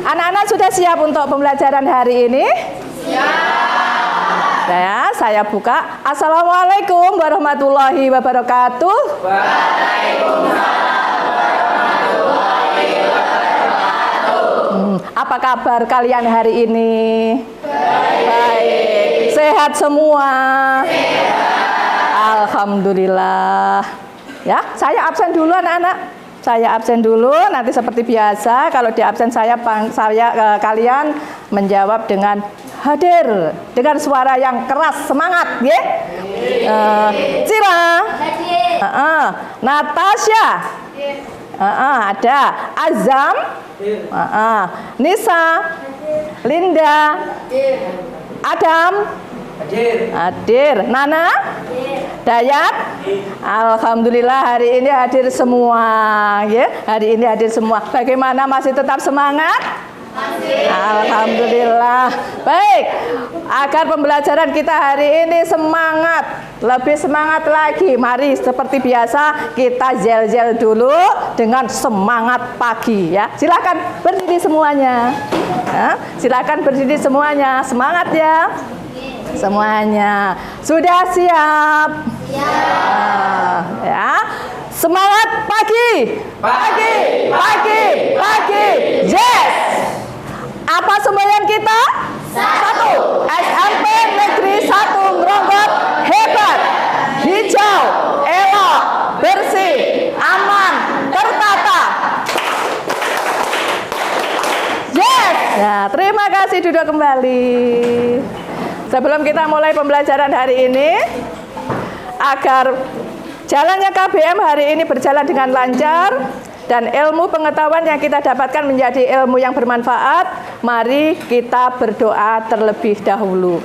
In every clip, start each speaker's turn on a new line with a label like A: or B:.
A: Anak-anak sudah siap untuk pembelajaran hari ini? Siap. Ya, saya buka. Assalamualaikum warahmatullahi wabarakatuh. Waalaikumsalam warahmatullahi wabarakatuh. Apa kabar kalian hari ini? Baik. Sehat semua? Sehat. Alhamdulillah. Ya, saya absen dulu anak-anak. Saya absen dulu, nanti seperti biasa kalau di absen kalian menjawab dengan hadir dengan suara yang keras, semangat, ya. Cira, Natasha, ada Azam, Nisa, Linda, Adam, hadir, Nana, Dayat, alhamdulillah hari ini hadir semua, ya. Hari ini hadir semua. Bagaimana, masih tetap semangat? Masih. Alhamdulillah. Baik, agar pembelajaran kita hari ini semangat, lebih semangat lagi. Mari seperti biasa kita zel-zel dulu dengan semangat pagi, ya. Silakan berdiri semuanya. Ya, silakan berdiri semuanya. Semangat ya. Semuanya sudah siap? Siap. Ya, semangat pagi, pagi, pagi, pagi. Yes. Apa semboyan kita? Satu. SMP Negeri 1 Ngronggot hebat, hijau, elok, bersih, aman, tertata. Yes. Ya, terima kasih, duduk kembali. Sebelum kita mulai pembelajaran hari ini, agar jalannya KBM hari ini berjalan dengan lancar dan ilmu pengetahuan yang kita dapatkan menjadi ilmu yang bermanfaat, mari kita berdoa terlebih dahulu.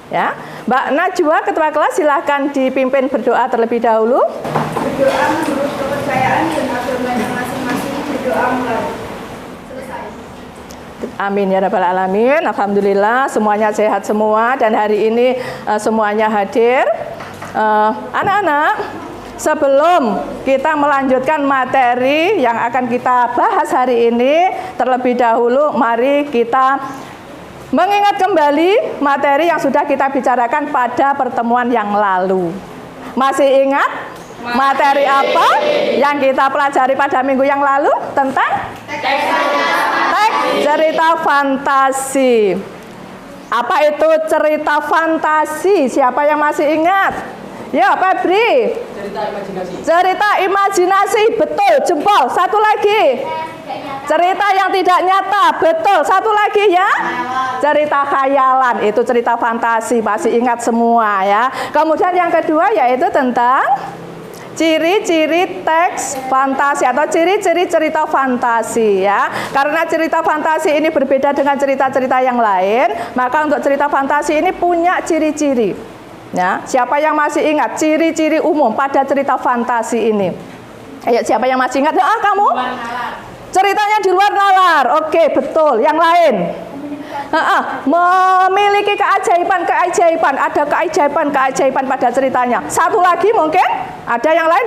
A: Ya, Mbak Najwa, Ketua Kelas, silahkan dipimpin berdoa terlebih dahulu.
B: Berdoa menurut kepercayaan dan agamanya masing-masing, berdoa mulai.
A: Amin ya rabbal alamin. Alhamdulillah semuanya sehat semua dan hari ini semuanya hadir. Anak-anak, sebelum kita melanjutkan materi yang akan kita bahas hari ini, terlebih dahulu mari kita mengingat kembali materi yang sudah kita bicarakan pada pertemuan yang lalu. Masih ingat materi apa yang kita pelajari pada minggu yang lalu? Tentang cerita fantasi. Apa itu cerita fantasi? Siapa yang masih ingat? Ya, Febri. Cerita imajinasi, betul. Jempol. Satu lagi. Cerita yang tidak nyata, betul. Satu lagi ya. Cerita khayalan, itu cerita fantasi. Masih ingat semua ya. Kemudian yang kedua yaitu tentang ciri-ciri teks fantasi atau ciri-ciri cerita fantasi, ya. Karena cerita fantasi ini berbeda dengan cerita-cerita yang lain, maka untuk cerita fantasi ini punya ciri-ciri. Ya, siapa yang masih ingat ciri-ciri umum pada cerita fantasi ini? Ayo, siapa yang masih ingat? Kamu? Ceritanya di luar nalar. Oke, betul. Yang lain? Memiliki keajaiban-keajaiban, ada keajaiban-keajaiban pada ceritanya. Satu lagi mungkin ada yang lain.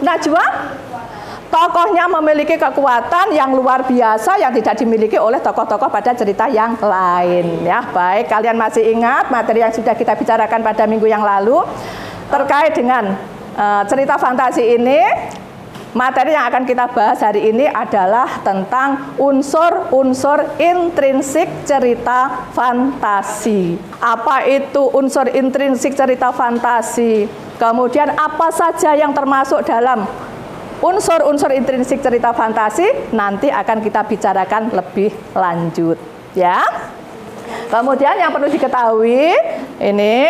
A: Najwa, tokohnya memiliki kekuatan yang luar biasa yang tidak dimiliki oleh tokoh-tokoh pada cerita yang lain. Ya, baik, kalian masih ingat materi yang sudah kita bicarakan pada minggu yang lalu terkait dengan cerita fantasi ini. Materi yang akan kita bahas hari ini adalah tentang unsur-unsur intrinsik cerita fantasi. Apa itu unsur intrinsik cerita fantasi? Kemudian apa saja yang termasuk dalam unsur-unsur intrinsik cerita fantasi? Nanti akan kita bicarakan lebih lanjut, ya. Kemudian yang perlu diketahui ini,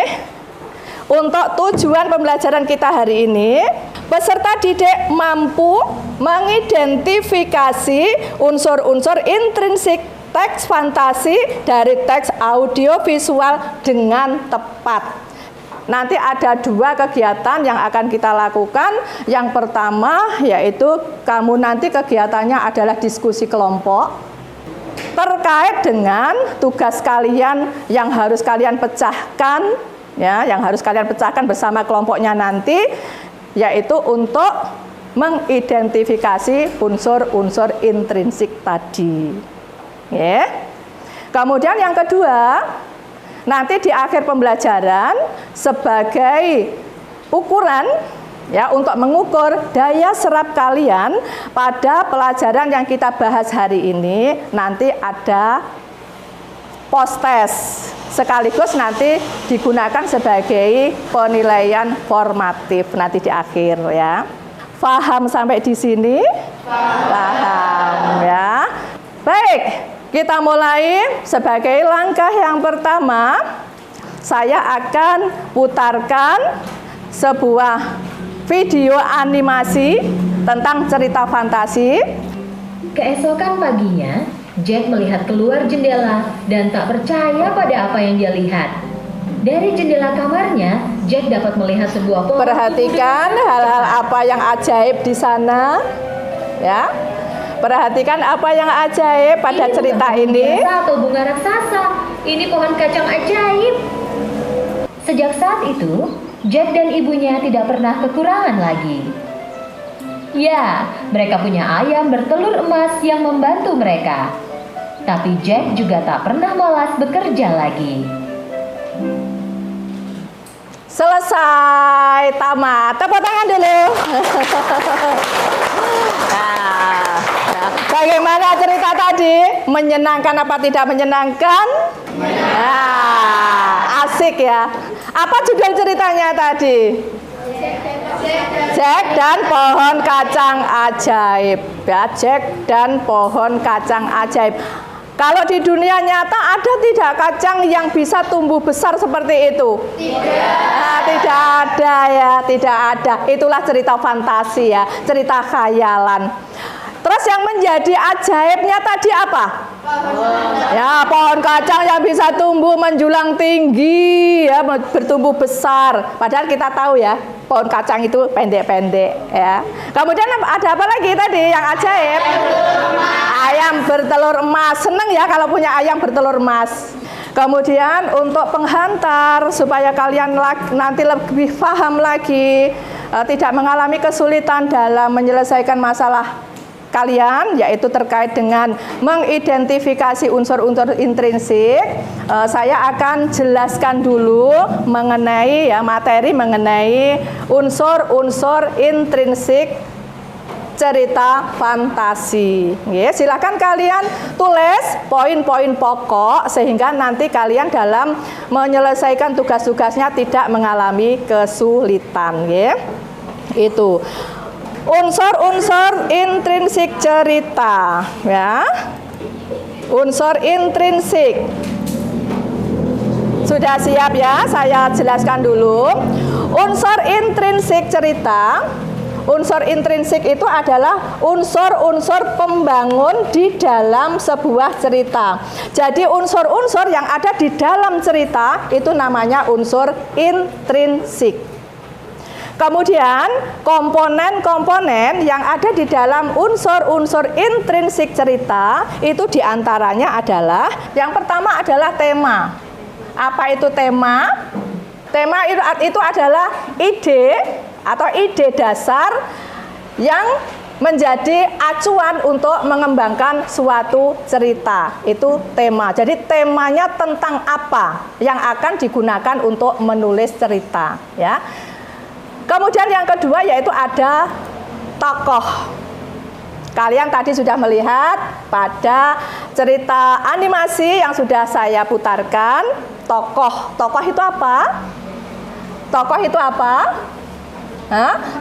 A: untuk tujuan pembelajaran kita hari ini, peserta didik mampu mengidentifikasi unsur-unsur intrinsik teks fantasi dari teks audiovisual dengan tepat. Nanti ada dua kegiatan yang akan kita lakukan. Yang pertama yaitu kamu nanti kegiatannya adalah diskusi kelompok terkait dengan tugas kalian yang harus kalian pecahkan, ya, yang harus kalian pecahkan bersama kelompoknya nanti, yaitu untuk mengidentifikasi unsur-unsur intrinsik tadi. Ya. Kemudian yang kedua, nanti di akhir pembelajaran sebagai ukuran ya untuk mengukur daya serap kalian pada pelajaran yang kita bahas hari ini, nanti ada post test sekaligus nanti digunakan sebagai penilaian formatif nanti di akhir ya. Paham sampai di sini? Paham ya. Baik, kita mulai. Sebagai langkah yang pertama, saya akan putarkan sebuah video animasi tentang cerita fantasi.
C: Keesokan paginya, Jack melihat keluar jendela dan tak percaya pada apa yang dia lihat. Dari jendela kamarnya, Jack dapat melihat sebuah pohon.
A: Perhatikan hal-hal apa yang ajaib di sana, ya. Perhatikan apa yang ajaib pada cerita ini.
C: Atau bunga raksasa. Ini pohon kacang ajaib. Sejak saat itu, Jack dan ibunya tidak pernah kekurangan lagi. Ya, mereka punya ayam bertelur emas yang membantu mereka. Tapi Jack juga tak pernah malas bekerja lagi.
A: Selesai, tamat. Tepuk tangan dulu. Nah, bagaimana cerita tadi? Menyenangkan apa tidak menyenangkan? Nah, asik ya. Apa judul ceritanya tadi? Jack dan pohon kacang ajaib. Ya, Jack dan pohon kacang ajaib. Kalau di dunia nyata ada tidak kacang yang bisa tumbuh besar seperti itu? Tidak. Nah, tidak ada ya, tidak ada. Itulah cerita fantasi ya, cerita khayalan. Terus yang menjadi ajaibnya tadi apa? Ya, pohon kacang yang bisa tumbuh menjulang tinggi ya, bertumbuh besar. Padahal kita tahu ya, pohon kacang itu pendek-pendek ya. Kemudian ada apa lagi tadi yang ajaib? Ayam bertelur emas. Seneng ya kalau punya ayam bertelur emas. Kemudian untuk penghantar supaya kalian nanti lebih paham lagi, tidak mengalami kesulitan dalam menyelesaikan masalah kalian, yaitu terkait dengan mengidentifikasi unsur-unsur intrinsik. Saya akan jelaskan dulu mengenai ya materi mengenai unsur-unsur intrinsik cerita fantasi. Ya, silakan kalian tulis poin-poin pokok sehingga nanti kalian dalam menyelesaikan tugas-tugasnya tidak mengalami kesulitan. Ya. Itu unsur-unsur intrinsik cerita, ya. Unsur intrinsik. Sudah siap ya? Saya jelaskan dulu. Unsur intrinsik cerita. Unsur intrinsik itu adalah unsur-unsur pembangun di dalam sebuah cerita. Jadi unsur-unsur yang ada di dalam cerita itu namanya unsur intrinsik. Kemudian komponen-komponen yang ada di dalam unsur-unsur intrinsik cerita itu diantaranya adalah yang pertama adalah tema. Apa itu tema? Tema itu adalah ide atau ide dasar yang menjadi acuan untuk mengembangkan suatu cerita. Itu tema. Jadi temanya tentang apa yang akan digunakan untuk menulis cerita, ya. Kemudian yang kedua yaitu ada tokoh. Kalian tadi sudah melihat pada cerita animasi yang sudah saya putarkan, tokoh. Tokoh itu apa? Tokoh itu apa?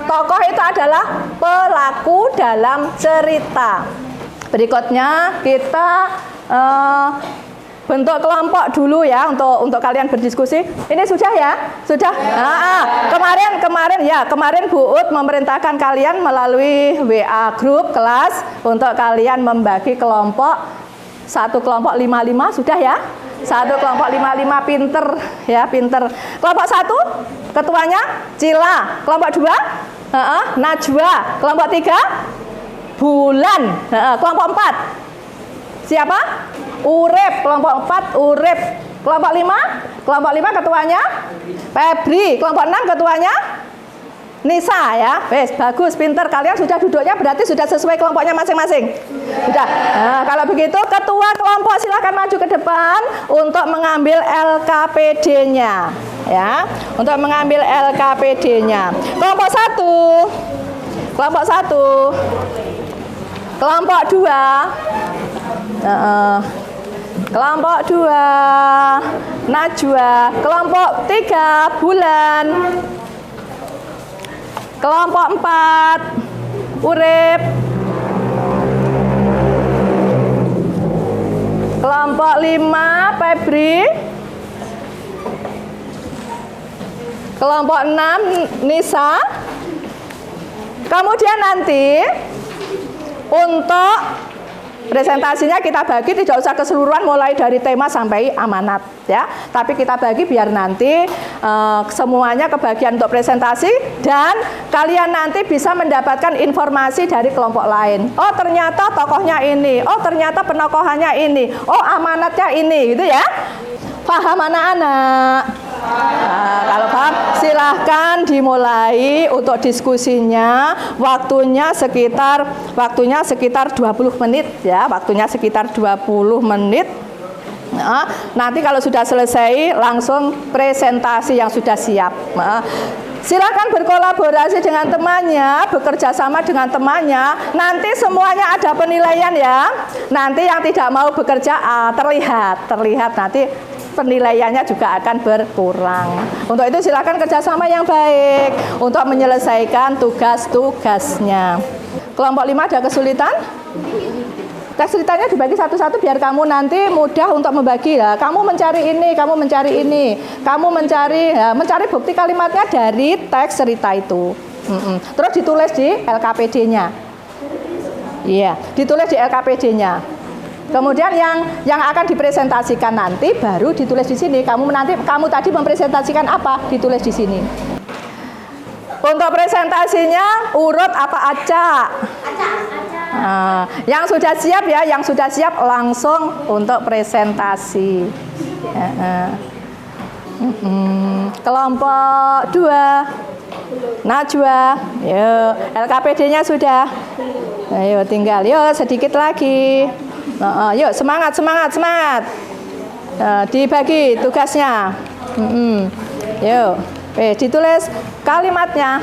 A: Tokoh itu adalah pelaku dalam cerita. Berikutnya kita bentuk kelompok dulu ya untuk kalian berdiskusi. Ini sudah ya? Sudah. Kemarin Bu Ut memerintahkan kalian melalui WA grup kelas untuk kalian membagi kelompok. Satu kelompok 5-5 sudah ya? Satu kelompok 5-5 pinter ya, pinter. Kelompok 1 ketuanya Cila. Kelompok 2 Najwa. Kelompok 3 Bulan. Kelompok 4 siapa? Urip. Kelompok 4 Urip. Kelompok 5 ketuanya Febri. Kelompok 6 ketuanya Nisa ya. Wes, bagus, pinter. Kalian sudah duduknya berarti sudah sesuai kelompoknya masing-masing. Sudah. Nah, kalau begitu ketua kelompok silakan maju ke depan untuk mengambil LKPD-nya. Ya, untuk mengambil LKPD-nya. Kelompok 1. Kelompok 1. Kelompok 2. Kelompok 2 Najwa. Kelompok 3 Bulan. Kelompok 4 Urip. Kelompok 5 Febri. Kelompok 6 Nisa. Kemudian nanti untuk presentasinya kita bagi, tidak usah keseluruhan mulai dari tema sampai amanat ya. Tapi kita bagi biar nanti semuanya kebagian untuk presentasi dan kalian nanti bisa mendapatkan informasi dari kelompok lain. Oh, ternyata tokohnya ini. Oh, ternyata penokohannya ini. Oh, amanatnya ini, gitu ya. Paham anak-anak? Nah, kalau paham silahkan dimulai untuk diskusinya. Waktunya sekitar 20 menit ya. Waktunya sekitar 20 menit. Nah, nanti kalau sudah selesai langsung presentasi yang sudah siap. Nah, silakan berkolaborasi dengan temannya, bekerja sama dengan temannya. Nanti semuanya ada penilaian ya. Nanti yang tidak mau bekerja terlihat nanti penilaiannya juga akan berkurang. Untuk itu silakan kerjasama yang baik untuk menyelesaikan tugas-tugasnya. Kelompok 5 ada kesulitan? Teks ceritanya dibagi satu-satu biar kamu nanti mudah untuk membagi ya. Kamu mencari ini, kamu mencari ini, kamu mencari bukti kalimatnya dari teks cerita itu. Terus ditulis di LKPD-nya. Iya, ditulis di LKPD-nya. Kemudian yang akan dipresentasikan nanti baru ditulis di sini. Kamu tadi mempresentasikan apa? Ditulis di sini. Untuk presentasinya urut apa aja? Nah, yang sudah siap ya, yang sudah siap langsung untuk presentasi. Kelompok 2 Najwa, yuk LKPD-nya sudah. Ayo tinggal, yuk sedikit lagi. Yuk semangat. Dibagi tugasnya. Yuk, ditulis kalimatnya,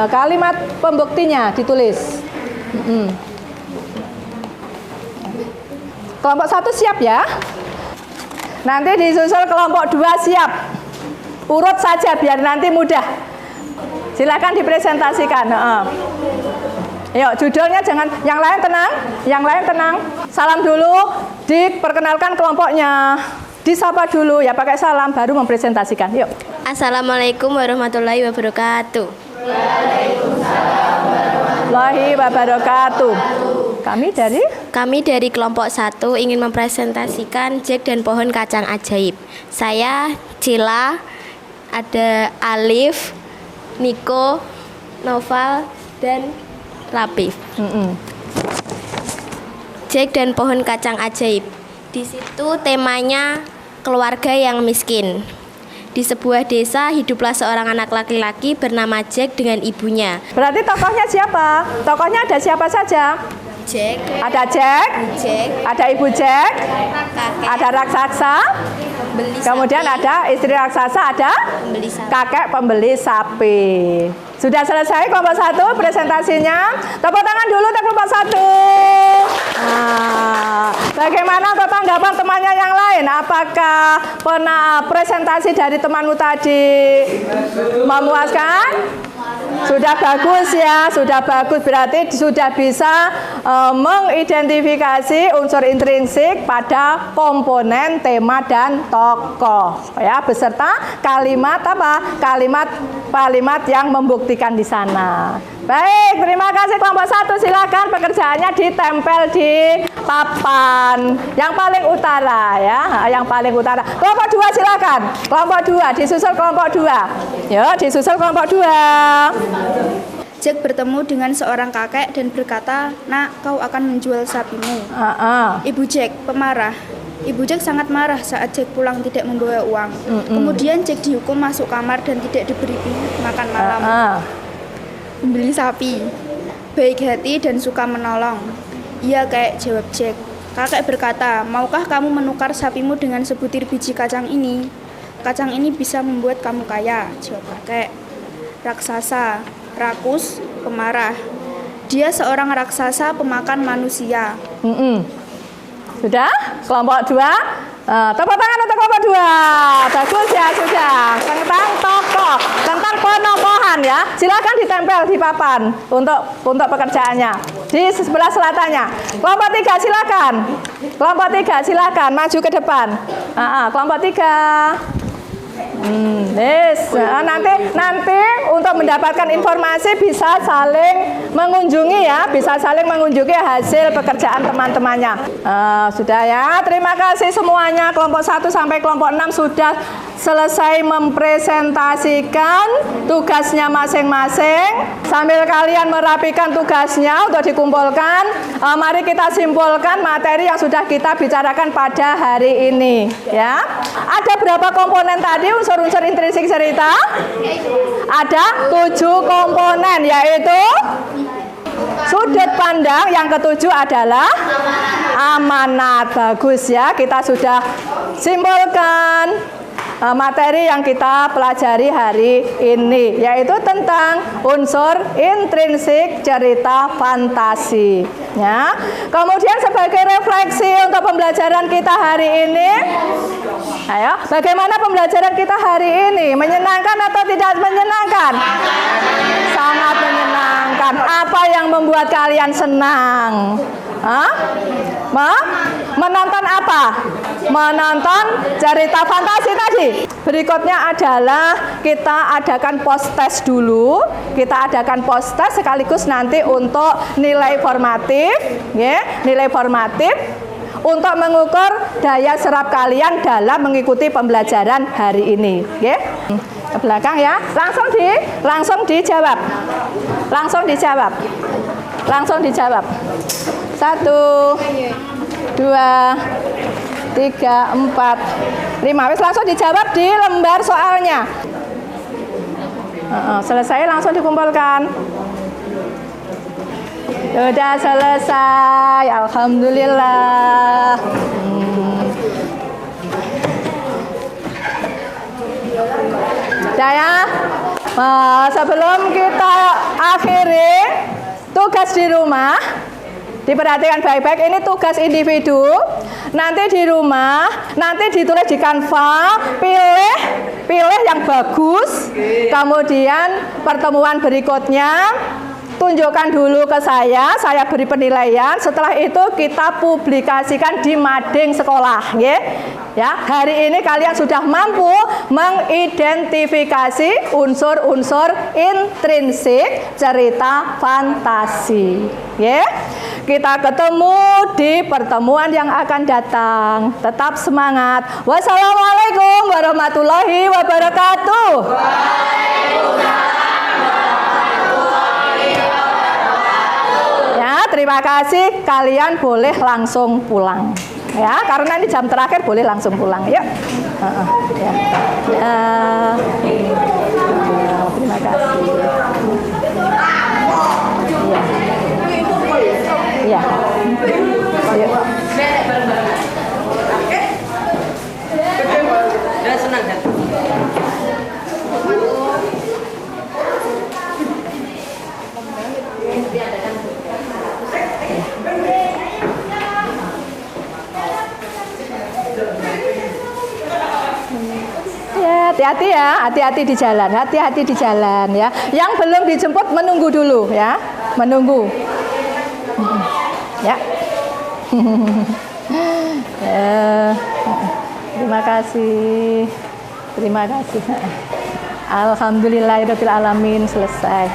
A: kalimat pembuktinya ditulis. Kelompok 1 siap ya. Nanti disusul kelompok 2 siap. Urut saja biar nanti mudah. Silakan dipresentasikan. Yuk, judulnya jangan, yang lain tenang. Salam dulu, diperkenalkan kelompoknya. Disapa dulu ya, pakai salam baru mempresentasikan. Yuk.
B: Assalamualaikum warahmatullahi wabarakatuh.
A: Waalaikumsalam warahmatullahi wabarakatuh. Kami dari kelompok 1 ingin mempresentasikan Jack dan Pohon Kacang Ajaib. Saya Cila, ada Alif, Niko, Noval, dan Rapif. Jack dan Pohon Kacang Ajaib. Di situ temanya keluarga yang miskin. Di sebuah desa hiduplah seorang anak laki-laki bernama Jack dengan ibunya. Berarti tokohnya siapa? Tokohnya ada siapa saja?
B: Jack.
A: Ada Jack. Ada ibu Jack.
B: Kakek.
A: Ada raksasa. Kemudian ada istri raksasa, ada kakek pembeli sapi. Sudah selesai kelompok 1 presentasinya. Tepuk tangan dulu untuk kelompok 1. Nah, bagaimana tanggapan temannya yang lain? Apakah presentasi dari temanmu tadi memuaskan? Sudah bagus ya, sudah bagus, berarti sudah bisa mengidentifikasi unsur intrinsik pada komponen tema dan tokoh ya, beserta kalimat kalimat yang membuktikan di sana. Baik, terima kasih kelompok 1. Silakan pekerjaannya ditempel di papan yang paling utara ya, yang paling utara. Kelompok 2 silakan. Kelompok 2 disusul kelompok 2. Yuk, disusul kelompok 2.
B: Jack bertemu dengan seorang kakek dan berkata, "Nak, kau akan menjual sapimu."
A: Ibu
B: Ibu Jack pemarah. Ibu Jack sangat marah saat Jack pulang tidak membawa uang. Kemudian Jack dihukum masuk kamar dan tidak diberi makan malam. Membeli sapi, baik hati dan suka menolong. Iya Kek, jawab Jack. Kakek berkata, maukah kamu menukar sapimu dengan sebutir biji kacang ini? Kacang ini bisa membuat kamu kaya, jawab kakek. Raksasa, rakus, pemarah. Dia seorang raksasa pemakan manusia.
A: Sudah? Kelompok 2. Tepuk tangan untuk kelompok 2. Bagus ya, sudah. Tentang tokoh, tentang penokohan ya. Silakan ditempel di papan untuk pekerjaannya. Di sebelah selatannya. Kelompok 3 silakan. Kelompok 3 silakan maju ke depan. Kelompok 3. Nanti untuk mendapatkan informasi bisa saling mengunjungi ya, bisa saling mengunjungi hasil pekerjaan teman-temannya. Sudah ya, terima kasih semuanya. Kelompok 1 sampai kelompok 6 sudah selesai mempresentasikan tugasnya masing-masing. Sambil kalian merapikan tugasnya untuk dikumpulkan, mari kita simpulkan materi yang sudah kita bicarakan pada hari ini ya. Ada berapa komponen tadi unsur-unsur intrinsik cerita? Ada 7 komponen, yaitu sudut pandang. Yang ketujuh adalah amanat. Bagus ya, kita sudah simpulkan materi yang kita pelajari hari ini, yaitu tentang unsur intrinsik cerita fantasi ya. Kemudian sebagai refleksi untuk pembelajaran kita hari ini, ayo, bagaimana pembelajaran kita hari ini? Menyenangkan atau tidak menyenangkan? Sangat menyenangkan. Apa yang membuat kalian senang? Menonton apa? Menonton cerita fantasi tadi. Berikutnya adalah kita adakan post test dulu. Kita adakan post test sekaligus nanti untuk nilai formatif, ya, nilai formatif untuk mengukur daya serap kalian dalam mengikuti pembelajaran hari ini, ya. Ke belakang ya. Langsung dijawab. Langsung dijawab. 1, 2, 3, 4, 5. Wis langsung dijawab di lembar soalnya. Selesai langsung dikumpulkan. Sudah selesai, alhamdulillah. Sudah ya. Sebelum kita akhiri tugas di rumah, diperhatikan baik-baik, ini tugas individu. Nanti di rumah, nanti ditulis di Canva, pilih yang bagus. Kemudian pertemuan berikutnya tunjukkan dulu ke saya beri penilaian. Setelah itu kita publikasikan di mading sekolah, ya. Hari ini kalian sudah mampu mengidentifikasi unsur-unsur intrinsik cerita fantasi, ya. Kita ketemu di pertemuan yang akan datang. Tetap semangat. Wassalamualaikum warahmatullahi wabarakatuh. Terima kasih, kalian boleh langsung pulang ya, karena ini jam terakhir, boleh langsung pulang. Yuk. Terima kasih. Ya. Hati-hati ya, hati-hati di jalan ya. Yang belum dijemput menunggu dulu ya, menunggu. Ya. Terima kasih. Alhamdulillahirabbil alamin, selesai.